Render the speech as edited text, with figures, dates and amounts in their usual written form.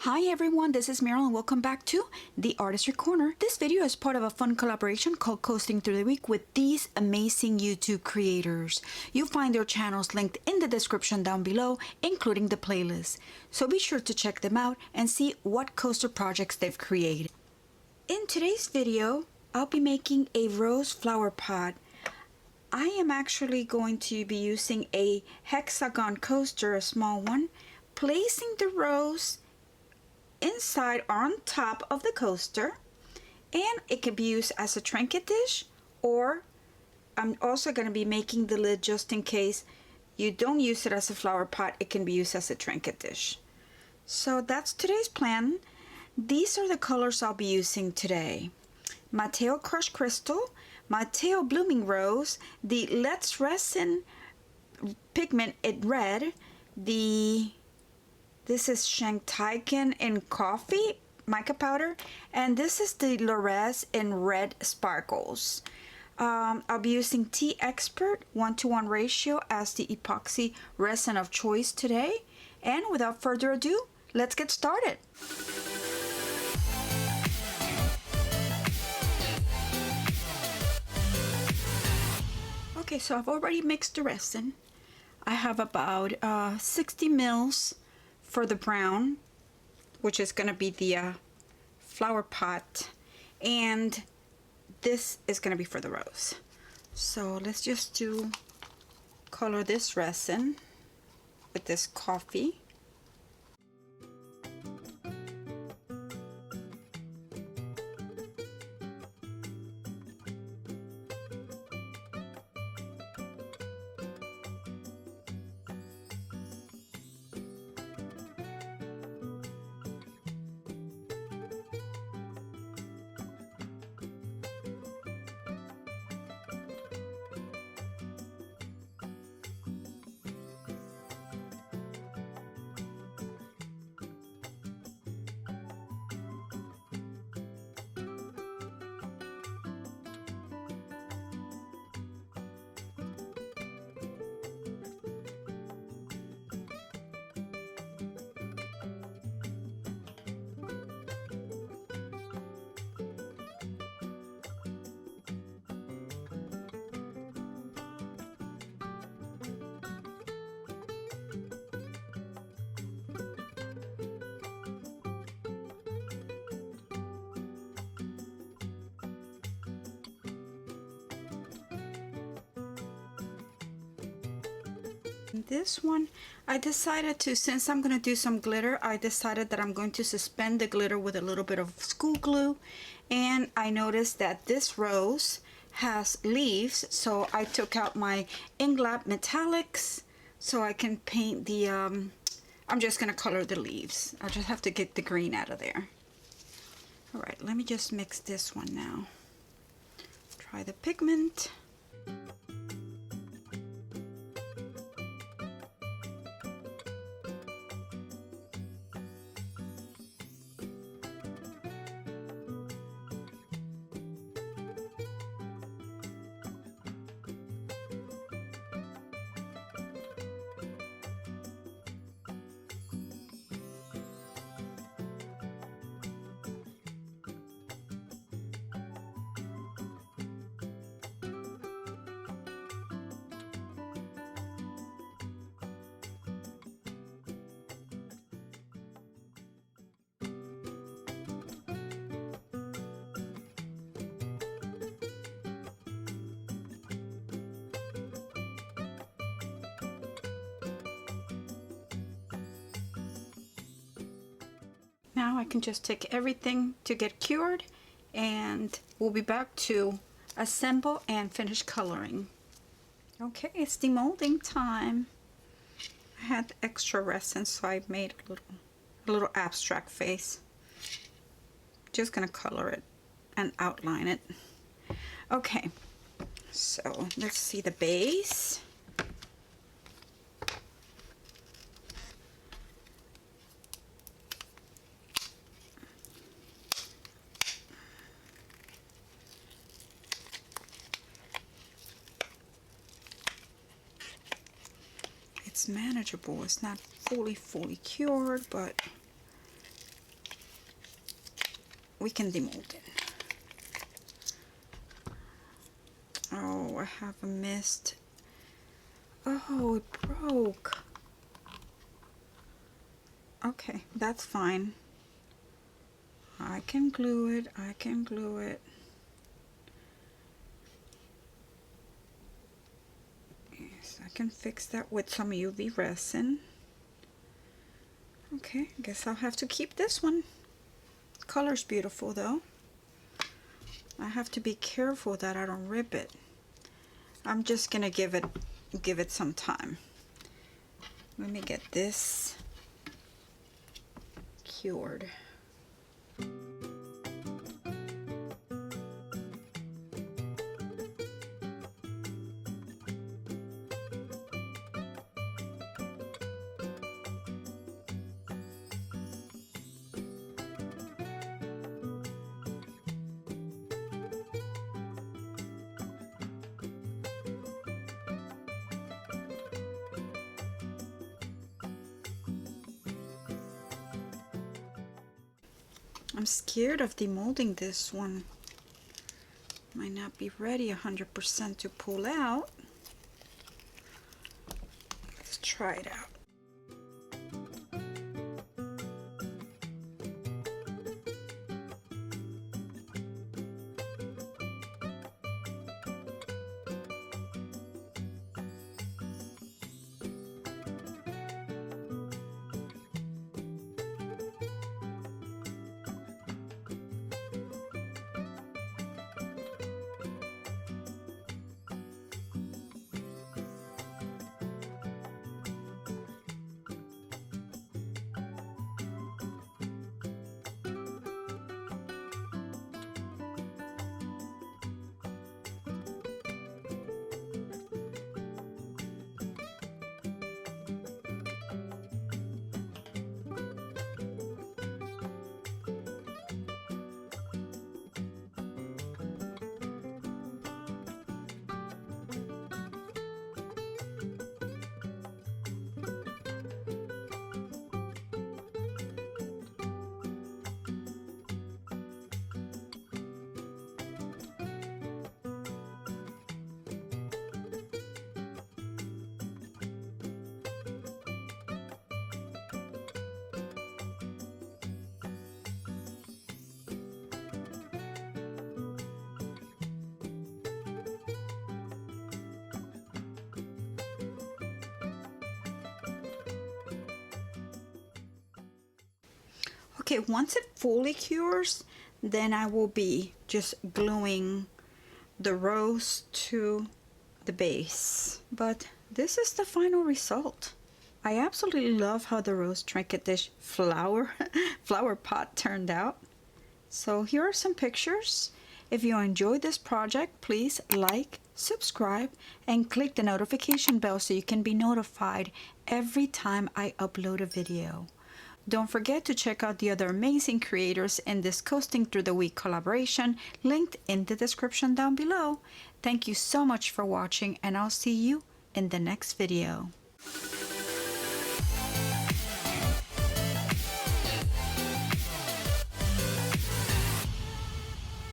Hi everyone, this is Meryl and welcome back to The Artistry Corner. This video is part of a fun collaboration called Coasting Through the Week with these amazing YouTube creators. You'll find their channels linked in the description down below, including the playlist. So be sure to check them out and see what coaster projects they've created. In today's video, I'll be making a rose flower pot. I am actually going to be using a hexagon coaster, a small one, placing the rose inside or on top of the coaster, and it can be used as a trinket dish, or I'm also going to be making the lid just in case you don't use it as a flower pot. It can be used as a trinket dish. So that's today's plan. These are the colors I'll be using today: Mateo Crushed Crystal, Mateo Blooming Rose, the Let's Resin pigment in red, this is Shanghaiken in coffee mica powder, and this is the Lores in red sparkles. I'll be using Tea Expert 1:1 ratio as the epoxy resin of choice today. And without further ado, let's get started. Okay, so I've already mixed the resin. I have about 60 mils for the brown, which is going to be the flower pot, and this is going to be for the rose. So let's just color this resin with this coffee. This one, I decided to, since I'm going to do some glitter, I decided that I'm going to suspend the glitter with a little bit of school glue. And I noticed that this rose has leaves, so I took out my Inglab metallics so I can paint the, I'm just going to color the leaves. I just have to get the green out of there. Alright, let me just mix this one now. Try the pigment. Now I can just take everything to get cured, and we'll be back to assemble and finish coloring. Okay, it's demolding time. I had extra resin, so I made a little abstract face. Just gonna color it and outline it. Okay, so let's see the base. It's manageable. It's not fully cured, but we can demold it. Oh, I have a mist. Oh, it broke. Okay, that's fine. I can glue it. I can glue it. Yes, I can fix that with some UV resin. Okay, I guess I'll have to keep this one. The color's beautiful though. I have to be careful that I don't rip it. I'm just gonna give it some time. Let me get this cured. I'm scared of demolding this one. Might not be ready 100% to pull out. Let's try it out. Okay, once it fully cures, then I will be just gluing the rose to the base. But this is the final result. I absolutely love how the rose trinket dish flower pot turned out. So here are some pictures. If you enjoyed this project, please like, subscribe, and click the notification bell so you can be notified every time I upload a video. Don't forget to check out the other amazing creators in this Coasting Through the Week collaboration, linked in the description down below. Thank you so much for watching, and I'll see you in the next video.